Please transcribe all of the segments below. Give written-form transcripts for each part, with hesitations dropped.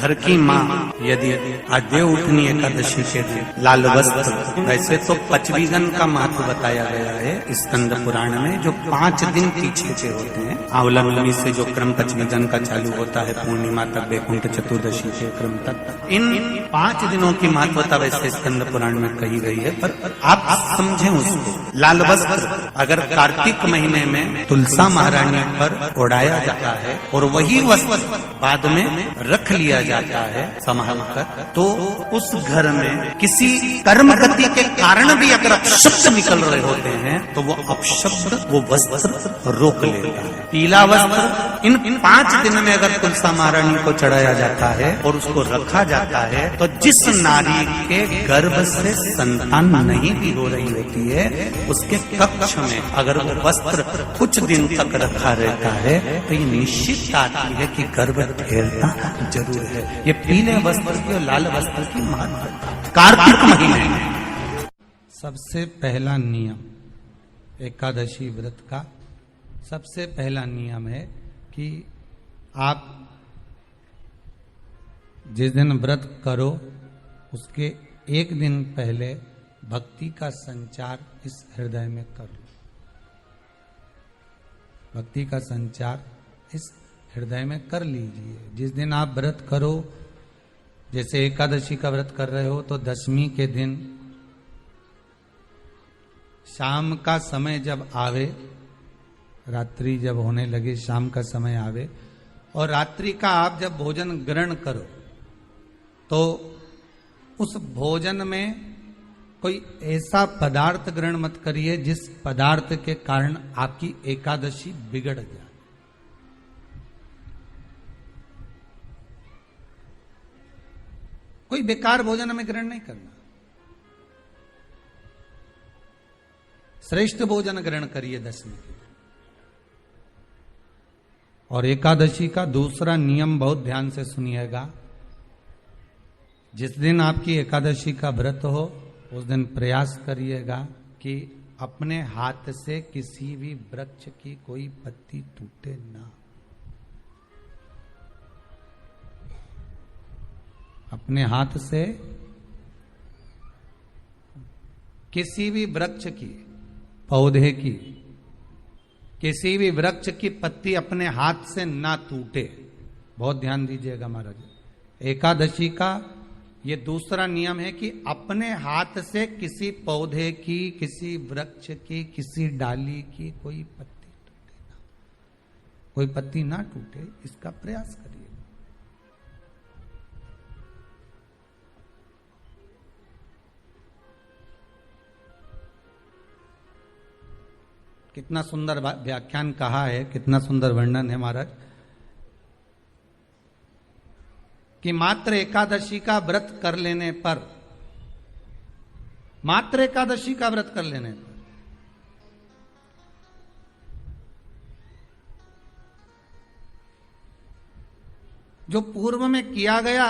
घर की माँ यदि आद्य उठनी एकादशी के दिन लाल वस्त्र, वैसे तो पचवीगन का महत्व बताया गया है स्कंद पुराण में, जो 5 दिन पीछे के होते हैं। आंवला नवमी से जो क्रम पचवीगन का चालू होता है पूर्णिमा तक, वैकुंठ चतुर्दशी के क्रम तक, इन 5 दिनों की महत्वता वैसे स्कंद पुराण में कही गई है। पर आप समझें उसको, लाल वस्त्र अगर कार्तिक महीने में तुलसा महारानी पर ओढ़ाया जाता है और वही वस्त्र बाद में रख लिया जाता है संभाल कर, तो उस घर में किसी कर्म गति के कारण भी अगर अपशब्द निकल रहे होते हैं तो वो अपशब्द वो वस्त्र रोक लेता है। पीला वस्त्र इन 5 दिन में अगर तुलसा महारानी को चढ़ाया जाता है और उसको रखा जाता है तो जिस नारी के गर्भ से संतान नहीं भी हो रही होती है, उसके कक्ष में अगर वो वस्त्र कुछ दिन तक रखा रहता है तो ये निश्चित आती है कि गर्भ ठहरता जरूर है। ये पीले वस्त्र की और लाल वस्त्र की महत्वता कार्तिक महीने में। सबसे पहला नियम एकादशी व्रत का, सबसे पहला नियम है कि आप जिस दिन व्रत करो उसके एक दिन पहले भक्ति का संचार इस हृदय में कर लो। भक्ति का संचार इस हृदय में कर लीजिए। जिस दिन आप व्रत करो, जैसे एकादशी का व्रत कर रहे हो तो दशमी के दिन शाम का समय जब आवे, रात्रि जब होने लगे, शाम का समय आवे और रात्रि का आप जब भोजन ग्रहण करो तो उस भोजन में कोई ऐसा पदार्थ ग्रहण मत करिए जिस पदार्थ के कारण आपकी एकादशी बिगड़ जाए। कोई बेकार भोजन हमें ग्रहण नहीं करना, श्रेष्ठ भोजन ग्रहण करिए दशमी के। और एकादशी का दूसरा नियम बहुत ध्यान से सुनिएगा। जिस दिन आपकी एकादशी का व्रत हो उस दिन प्रयास करिएगा कि अपने हाथ से किसी भी वृक्ष की कोई पत्ती टूटे ना। अपने हाथ से किसी भी वृक्ष की, पौधे की, किसी भी वृक्ष की पत्ती अपने हाथ से ना टूटे। बहुत ध्यान दीजिएगा महाराज। एकादशी का ये दूसरा नियम है कि अपने हाथ से किसी पौधे की, किसी वृक्ष की, किसी डाली की कोई पत्ती टूटे ना, कोई पत्ती ना टूटे, इसका प्रयास करिए। कितना सुंदर व्याख्यान कहा है, कितना सुंदर वर्णन है महाराज कि मात्र एकादशी का व्रत कर लेने पर, मात्र एकादशी का व्रत कर लेने पर जो पूर्व में किया गया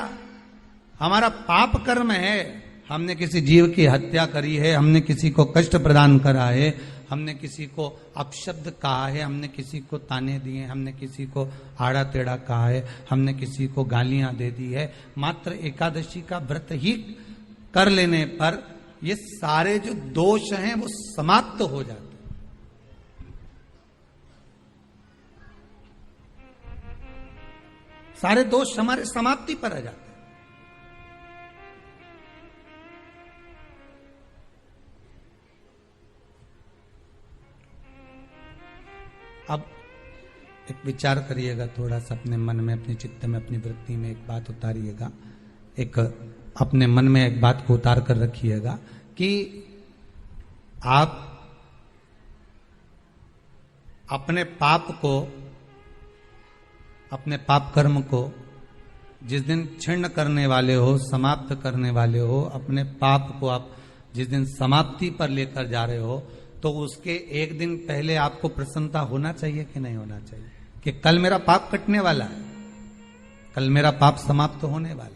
हमारा पाप कर्म है, हमने किसी जीव की हत्या करी है, हमने किसी को कष्ट प्रदान करा है, हमने किसी को अपशब्द कहा है, हमने किसी को ताने दिए, हमने किसी को आड़ा टेढ़ा कहा है, हमने किसी को गालियां दे दी है, मात्र एकादशी का व्रत ही कर लेने पर ये सारे जो दोष हैं वो समाप्त हो जाते हैं। सारे दोष हमारे समाप्ति पर आ जाते हैं। अब एक विचार करिएगा थोड़ा सा अपने मन में, अपने चित्त में, अपनी वृत्ति में एक बात उतारिएगा। एक अपने मन में एक बात को उतार कर रखिएगा कि आप अपने पाप को, अपने पाप कर्म को जिस दिन क्षीण करने वाले हो, समाप्त करने वाले हो, अपने पाप को आप जिस दिन समाप्ति पर लेकर जा रहे हो, तो उसके एक दिन पहले आपको प्रसन्नता होना चाहिए कि नहीं होना चाहिए कि कल मेरा पाप कटने वाला है, कल मेरा पाप समाप्त होने वाला है।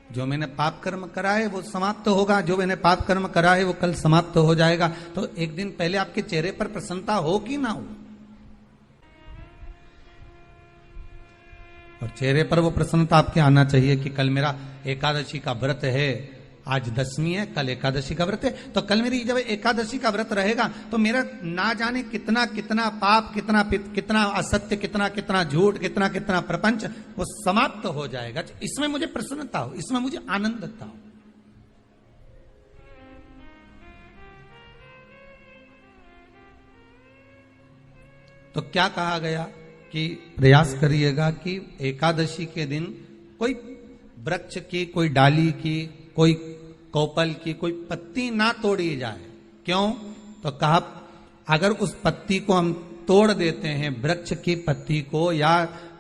जो मैंने पाप कर्म करा है वो समाप्त होगा, जो मैंने पाप कर्म करा है वो कल समाप्त हो जाएगा। तो एक दिन पहले आपके चेहरे पर प्रसन्नता हो कि ना हो। और चेहरे पर वो प्रसन्नता आपके आना चाहिए कि कल मेरा एकादशी का व्रत है, आज दशमी है, कल एकादशी का व्रत है, तो कल मेरी जब एकादशी का व्रत रहेगा तो मेरा ना जाने कितना कितना पाप, कितना असत्य, कितना झूठ, कितना प्रपंच वो समाप्त हो जाएगा। इसमें मुझे प्रसन्नता हो, इसमें मुझे आनंदता हो। तो क्या कहा गया कि प्रयास करिएगा कि एकादशी के दिन कोई वृक्ष की, कोई डाली की, कोई कोपल की कोई पत्ती ना तोड़ी जाए। क्यों? तो कहा अगर उस पत्ती को हम तोड़ देते हैं, वृक्ष की पत्ती को या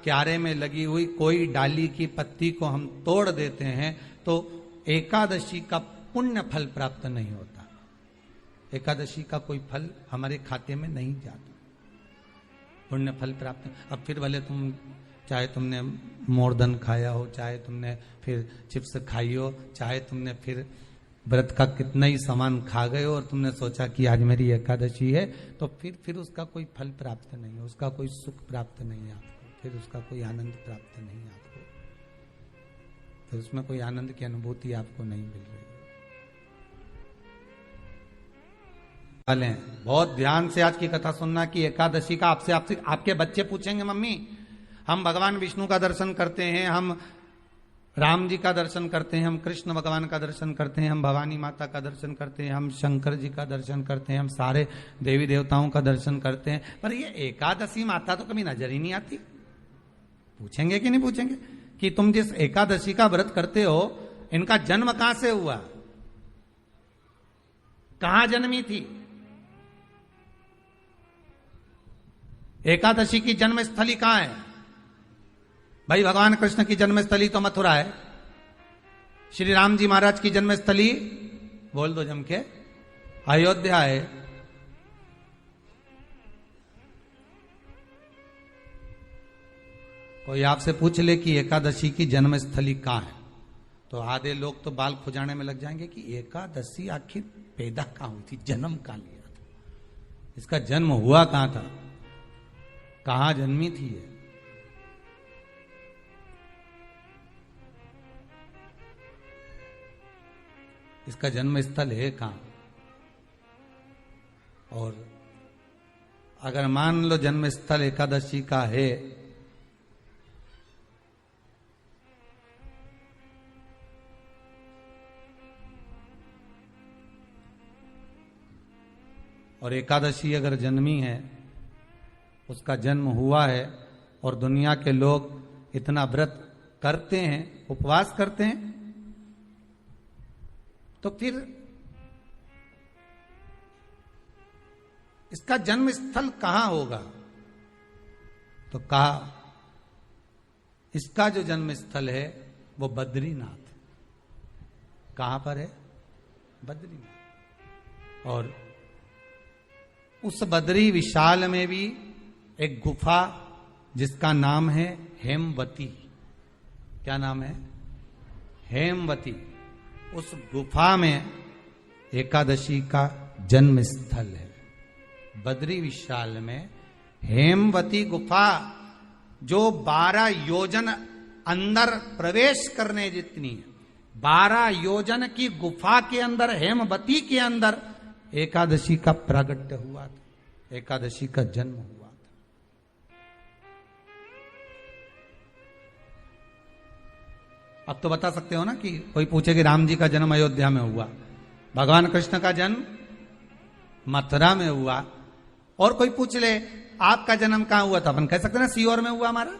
क्यारे में लगी हुई कोई डाली की पत्ती को हम तोड़ देते हैं तो एकादशी का पुण्य फल प्राप्त नहीं होता, एकादशी का कोई फल हमारे खाते में नहीं जाता, पुण्य फल प्राप्त। अब फिर भले तुम चाहे तुमने मोरदन खाया हो, चाहे तुमने फिर चिप्स खाई हो, चाहे तुमने फिर व्रत का कितना ही सामान खा गए हो और तुमने सोचा कि आज मेरी एकादशी है, तो फिर उसका कोई फल प्राप्त नहीं है, उसका कोई सुख प्राप्त नहीं है आपको, फिर उसका कोई आनंद प्राप्त नहीं है आपको, फिर उसमें कोई आनंद की अनुभूति आपको नहीं मिल रही है। बहुत ध्यान से आज की कथा सुनना कि एकादशी का आपसे आपके बच्चे पूछेंगे, मम्मी हम भगवान विष्णु का दर्शन करते हैं, हम राम जी का दर्शन करते हैं, हम कृष्ण भगवान का दर्शन करते हैं, हम भवानी माता का दर्शन करते हैं, हम शंकर जी का दर्शन करते हैं, हम सारे देवी देवताओं का दर्शन करते हैं, पर ये एकादशी माता तो कभी नजर ही नहीं आती। पूछेंगे कि नहीं पूछेंगे कि तुम जिस एकादशी का व्रत करते हो इनका जन्म कहां से हुआ, कहां जन्मी थी? एकादशी की जन्मस्थली कहां है? भाई भगवान कृष्ण की जन्मस्थली तो मथुरा है, श्री राम जी महाराज की जन्मस्थली बोल दो जम के अयोध्या है। कोई आपसे पूछ ले कि एकादशी की जन्मस्थली कहां है तो आधे लोग तो बाल खुजाने में लग जाएंगे कि एकादशी आखिर पैदा कहां हुई थी, जन्म कहां लिया था, इसका जन्म हुआ कहां था, कहां जन्मी थी ये? इसका जन्म स्थल है कहां? और अगर मान लो जन्म स्थल एकादशी का है और एकादशी अगर जन्मी है, उसका जन्म हुआ है और दुनिया के लोग इतना व्रत करते हैं, उपवास करते हैं, तो फिर इसका जन्म स्थल कहां होगा? तो कहा इसका जो जन्म स्थल है वो बद्रीनाथ। कहां पर है? बद्रीनाथ। और उस बद्री विशाल में भी एक गुफा जिसका नाम है हेमवती। क्या नाम है? हेमवती। उस गुफा में एकादशी का जन्म स्थल है। बद्री विशाल में हेमवती गुफा जो 12 योजन अंदर प्रवेश करने जितनी है, 12 योजन की गुफा के अंदर, हेमवती के अंदर एकादशी का प्रागट्य हुआ था, एकादशी का जन्म हुआ था। अब तो बता सकते हो ना कि कोई पूछे कि राम जी का जन्म अयोध्या में हुआ, भगवान कृष्ण का जन्म मथुरा में हुआ, और कोई पूछ ले आपका जन्म कहां हुआ था, अपन कह सकते ना सीहोर में हुआ हमारा।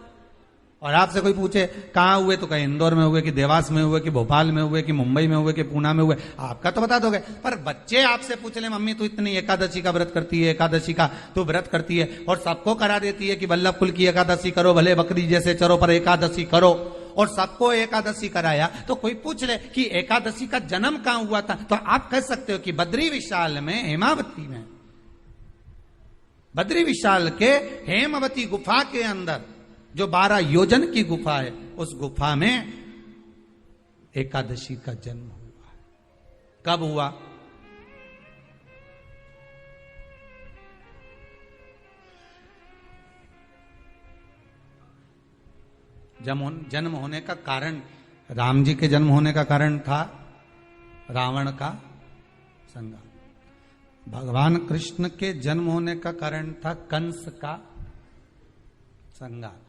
और आपसे कोई पूछे कहां हुए तो कहीं इंदौर में हुए, कि देवास में हुए, कि भोपाल में हुए, कि मुंबई में हुए, कि पूना में हुए, आपका तो बता दोगे। पर बच्चे आपसे पूछ ले मम्मी तू इतनी एकादशी का व्रत करती है, एकादशी का तू व्रत करती है और सबको करा देती है कि वल्लभ कुल की एकादशी करो, भले बकरी जैसे चरो पर एकादशी करो, और सबको एकादशी कराया, तो कोई पूछ ले कि एकादशी का जन्म कहां हुआ था, तो आप कह सकते हो कि बद्री विशाल में, हेमावती में, बद्री विशाल के हेमवती गुफा के अंदर जो 12 योजन की गुफा है, उस गुफा में एकादशी का जन्म हुआ। कब हुआ? जन्म होने का कारण, राम जी के जन्म होने का कारण था रावण का संहार। भगवान कृष्ण के जन्म होने का कारण था कंस का संहार।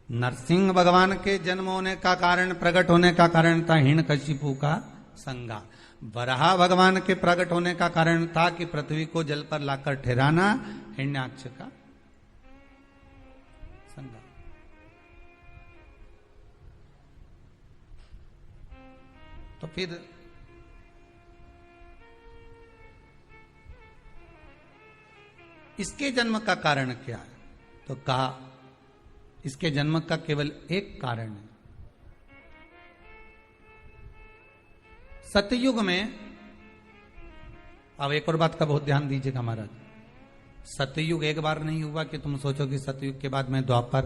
नरसिंह भगवान के जन्म होने का कारण, प्रकट होने का कारण था हिरण्यकशिपु का संहार। वराह भगवान के प्रकट होने का कारण था कि पृथ्वी को जल पर लाकर ठहराना, हिरण्याक्ष का संहार। तो फिर इसके जन्म का कारण क्या है? तो कहा इसके जन्म का केवल एक कारण है। सतयुग में, अब एक और बात का बहुत ध्यान दीजिएगा महाराज, सतयुग एक बार नहीं हुआ कि तुम सोचो कि सतयुग के बाद में द्वापर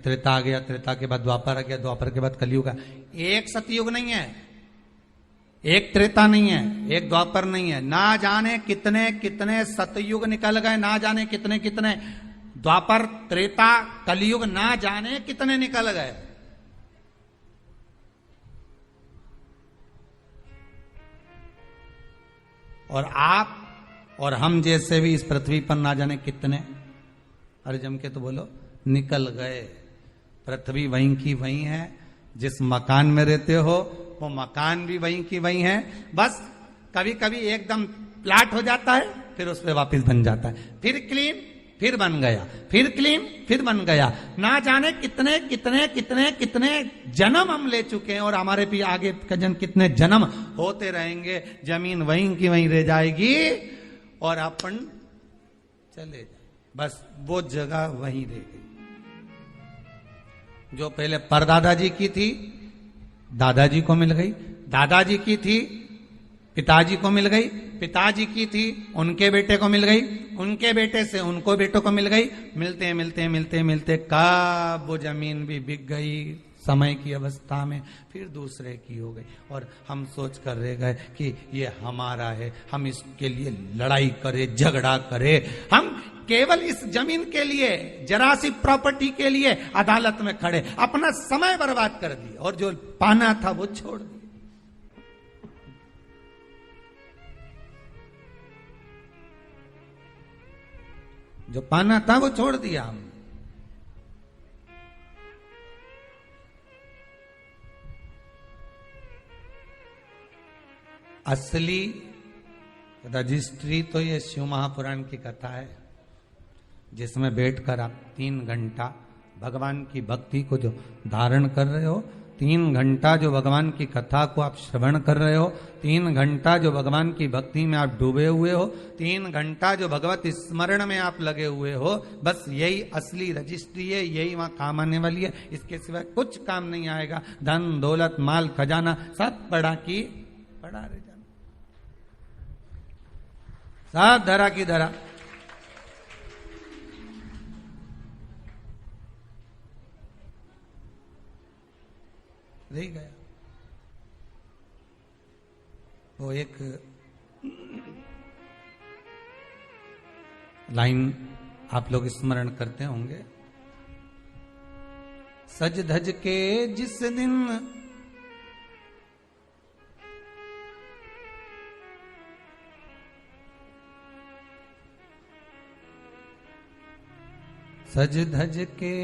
त्रेता आ गया, त्रेता के बाद द्वापर आ गया, द्वापर के बाद कलयुग आ। एक सतयुग नहीं है, एक त्रेता नहीं है, एक द्वापर नहीं है, ना जाने कितने कितने सतयुग निकल गए, ना जाने कितने कितने द्वापर, त्रेता, कलयुग, ना जाने कितने निकल गए। और आप और हम जैसे भी इस पृथ्वी पर ना जाने कितने, अरे जम के तो बोलो, निकल गए। पृथ्वी वहीं की वहीं है, जिस मकान में रहते हो वो मकान भी वहीं की वहीं है। बस कभी कभी एकदम प्लाट हो जाता है, फिर उस पर वापिस बन जाता है, फिर क्लीन, फिर बन गया, फिर क्लीन, फिर बन गया। ना जाने कितने कितने कितने कितने जन्म हम ले चुके हैं, और हमारे भी आगे का जन्म कितने जन्म होते रहेंगे। जमीन वहीं की वहीं रह जाएगी और अपन चले जाए, बस वो जगह वहीं रह गई। जो पहले परदादा जी की थी, दादाजी को मिल गई, दादाजी की थी, पिताजी को मिल गई, पिताजी की थी, उनके बेटे को मिल गई, उनके बेटे से उनको बेटों को मिल गई। मिलते मिलते मिलते मिलते कब वो जमीन भी बिक गई समय की अवस्था में, फिर दूसरे की हो गई। और हम सोच कर रह गए कि ये हमारा है, हम इसके लिए लड़ाई करें, झगड़ा करें, हम केवल इस जमीन के लिए, जरा सी प्रॉपर्टी के लिए अदालत में खड़े, अपना समय बर्बाद कर दिए, और जो पाना था वो छोड़ दिया। जो पाना था वो छोड़ दिया हमने। असली रजिस्ट्री तो ये शिव महापुराण की कथा है, जिसमें बैठकर आप 3 घंटा भगवान की भक्ति को जो धारण कर रहे हो, 3 घंटा जो भगवान की कथा को आप श्रवण कर रहे हो, 3 घंटा जो भगवान की भक्ति में आप डूबे हुए हो, 3 घंटा जो भगवत स्मरण में आप लगे हुए हो, बस यही असली रजिस्ट्री है, यही वहां काम आने वाली है। इसके सिवाय कुछ काम नहीं आएगा। धन दौलत माल खजाना सब पड़ा की पड़ा रह जाना, सब धरा की धरा। रह गया। वो एक लाइन आप लोग स्मरण करते होंगे, सज धज के जिस दिन सज धज के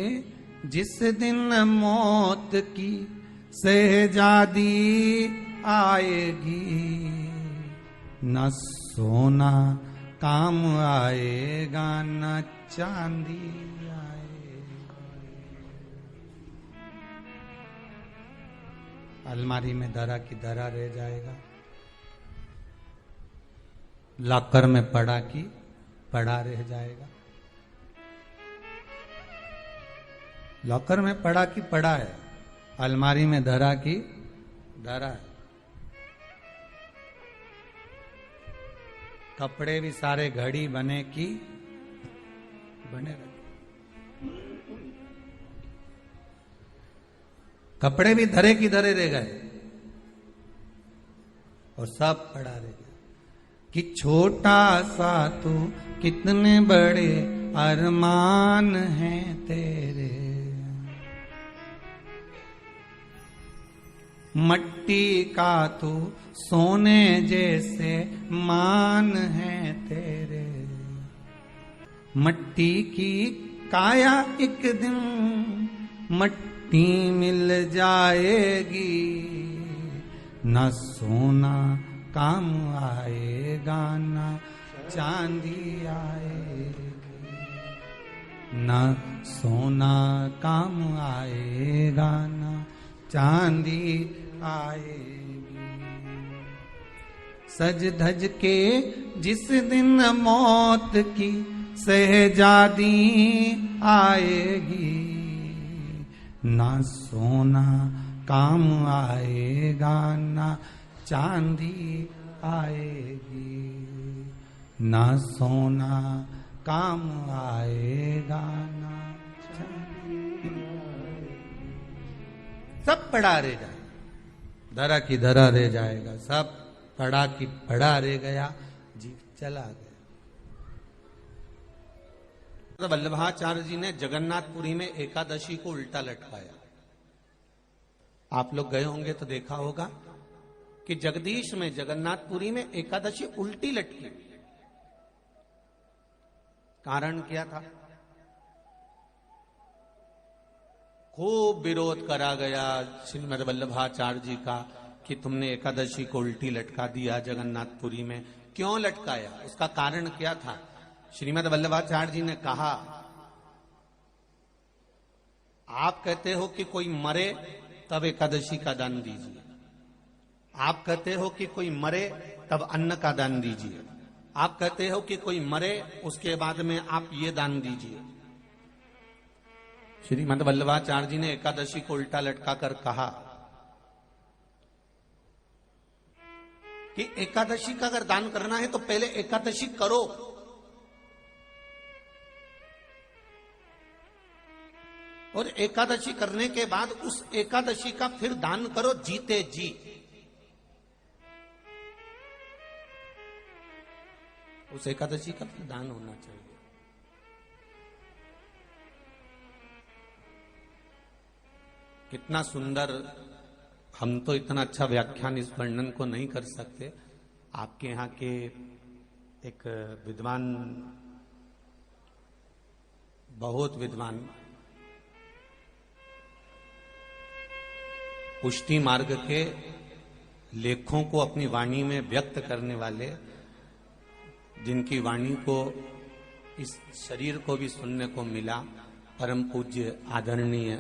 जिस दिन मौत की शहजादी आएगी, न सोना काम आएगा न चांदी आएगा। अलमारी में धरा की धरा रह जाएगा, लॉकर में पड़ा की पड़ा रह जाएगा। लॉकर में पड़ा की पड़ा है, अलमारी में धरा की धरा है। कपड़े भी सारे घड़ी बने की बने रहे, कपड़े भी धरे की धरे रह गए और सब पड़ा रह गया। कि छोटा सा तू कितने बड़े अरमान हैं तेरे, मट्टी का तू सोने जैसे मान है तेरे। मट्टी की काया एक दिन मट्टी मिल जाएगी, न सोना काम आएगा न चांदी आएगी, न सोना काम आएगा न चांदी आएगी। सज धज के जिस दिन मौत की सहजादी आएगी, ना सोना काम आएगा ना चांदी आएगी, ना सोना काम आएगा ना चांदी आएगी। सब पड़ा रह जाएगा, धरा की धरा रह जाएगा, सब पड़ा की पड़ा रह गया, जीव चला गया। वल्लभाचार्य जी ने जगन्नाथपुरी में एकादशी को उल्टा लटकाया। आप लोग गए होंगे तो देखा होगा कि जगदीश में जगन्नाथपुरी में एकादशी उल्टी लटकी। कारण क्या था? खूब विरोध करा गया श्रीमद वल्लभाचार्य जी का कि तुमने एकादशी को उल्टी लटका दिया जगन्नाथपुरी में। क्यों लटकाया? उसका कारण क्या था? श्रीमद वल्लभाचार्य जी ने कहा, आप कहते हो कि कोई मरे तब एकादशी का दान दीजिए, आप कहते हो कि कोई मरे तब अन्न का दान दीजिए, आप कहते हो कि कोई मरे उसके बाद में आप ये दान दीजिए। श्रीमद वल्लभाचार्य जी ने एकादशी को उल्टा लटका कर कहा कि एकादशी का अगर दान करना है तो पहले एकादशी करो, और एकादशी करने के बाद उस एकादशी का फिर दान करो जीते जी। उस एकादशी का फिर दान होना चाहिए। कितना सुंदर! हम तो इतना अच्छा व्याख्यान इस वर्णन को नहीं कर सकते। आपके यहाँ के एक विद्वान, बहुत विद्वान, पुष्टि मार्ग के लेखों को अपनी वाणी में व्यक्त करने वाले, जिनकी वाणी को इस शरीर को भी सुनने को मिला, परम पूज्य आदरणीय,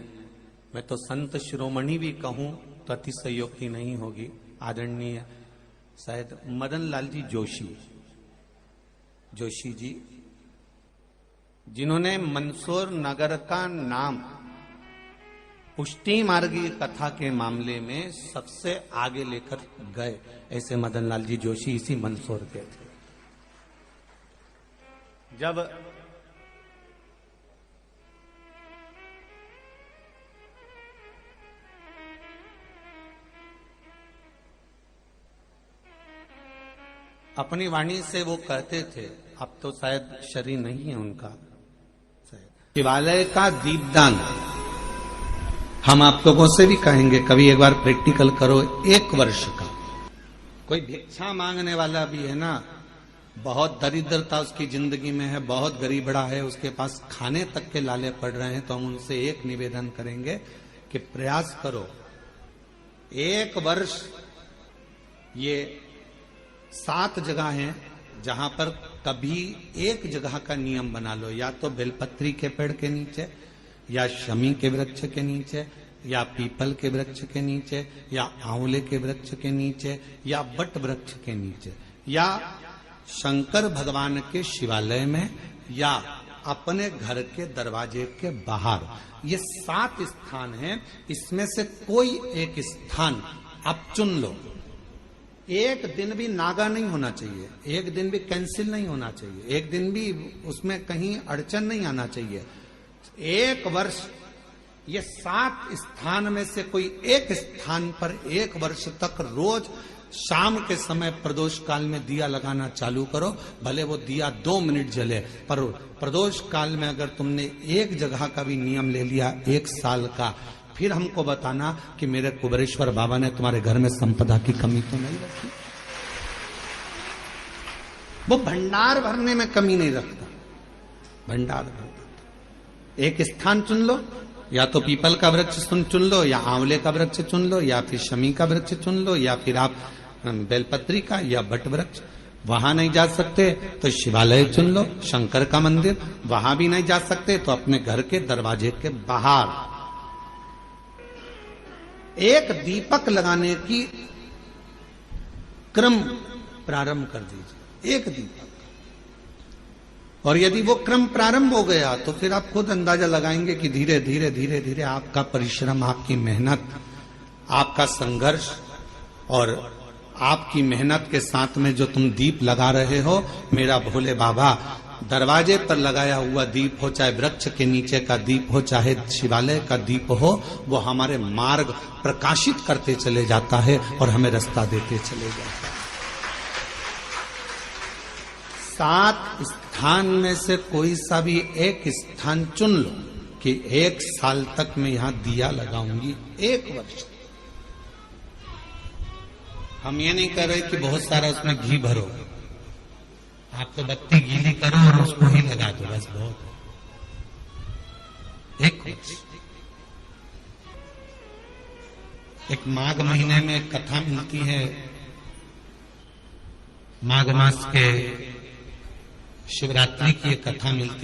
मैं तो संत शिरोमणि भी कहूं तो अतिशयोक्ति नहीं होगी, आदरणीय शायद मदन लाल जी जोशी जी, जिन्होंने मंदसौर नगर का नाम पुष्टि मार्गी कथा के मामले में सबसे आगे लेकर गए, ऐसे मदन लाल जी जोशी इसी मंदसौर के थे। जब अपनी वाणी से वो कहते थे, अब तो शायद शरीर नहीं है उनका, शिवालय का दीपदान हम आप लोगों से भी कहेंगे, कभी एक बार प्रैक्टिकल करो। 1 वर्ष का कोई भिक्षा मांगने वाला भी है ना, बहुत दरिद्रता उसकी जिंदगी में है, बहुत गरीबड़ा है, उसके पास खाने तक के लाले पड़ रहे हैं, तो हम उनसे एक निवेदन करेंगे कि प्रयास करो 1 वर्ष। ये 7 जगह हैं जहां पर कभी एक जगह का नियम बना लो, या तो बेलपत्री के पेड़ के नीचे, या शमी के वृक्ष के नीचे, या पीपल के वृक्ष के नीचे, या आंवले के वृक्ष के नीचे, या बट वृक्ष के नीचे, या शंकर भगवान के शिवालय में, या अपने घर के दरवाजे के बाहर। ये 7 स्थान हैं, इसमें से कोई एक स्थान आप चुन लो। एक दिन भी नागा नहीं होना चाहिए, एक दिन भी कैंसिल नहीं होना चाहिए, एक दिन भी उसमें कहीं अड़चन नहीं आना चाहिए। 1 वर्ष ये 7 स्थान में से कोई एक स्थान पर 1 वर्ष तक रोज शाम के समय प्रदोष काल में दिया लगाना चालू करो। भले वो दिया 2 मिनट जले, पर प्रदोष काल में अगर तुमने एक जगह का भी नियम ले लिया 1 साल का, फिर हमको बताना कि मेरे कुबेरेश्वर बाबा ने तुम्हारे घर में संपदा की कमी तो नहीं रखी। वो भंडार भरने में कमी नहीं रखता, भंडार भरता। एक स्थान चुन लो, या तो पीपल का वृक्ष चुन लो, या आंवले का वृक्ष चुन लो, या फिर शमी का वृक्ष चुन लो, या फिर आप बेलपत्री का या बट वृक्ष। वहां नहीं जा सकते तो शिवालय चुन लो, शंकर का मंदिर। वहां भी नहीं जा सकते तो अपने घर के दरवाजे के बाहर एक दीपक लगाने की क्रम प्रारंभ कर दीजिए, एक दीपक। और यदि वो क्रम प्रारंभ हो गया तो फिर आप खुद अंदाजा लगाएंगे कि धीरे धीरे धीरे धीरे आपका परिश्रम, आपकी मेहनत, आपका संघर्ष और आपकी मेहनत के साथ में जो तुम दीप लगा रहे हो, मेरा भोले बाबा दरवाजे पर लगाया हुआ दीप हो, चाहे वृक्ष के नीचे का दीप हो, चाहे शिवालय का दीप हो, वो हमारे मार्ग प्रकाशित करते चले जाता है और हमें रास्ता देते चले जाता है। 7 स्थान में से कोई सा भी एक स्थान चुन लो कि 1 साल तक मैं यहां दिया लगाऊंगी, 1 वर्ष। हम ये नहीं कह रहे कि बहुत सारा उसमें घी भरो, आप तो बत्ती गीली करो और उसको ही लगा दो, बस बहुत। 1 वर्ष। एक माघ महीने में एक कथा मिलती है, माघ मास के शिवरात्रि की एक कथा मिलती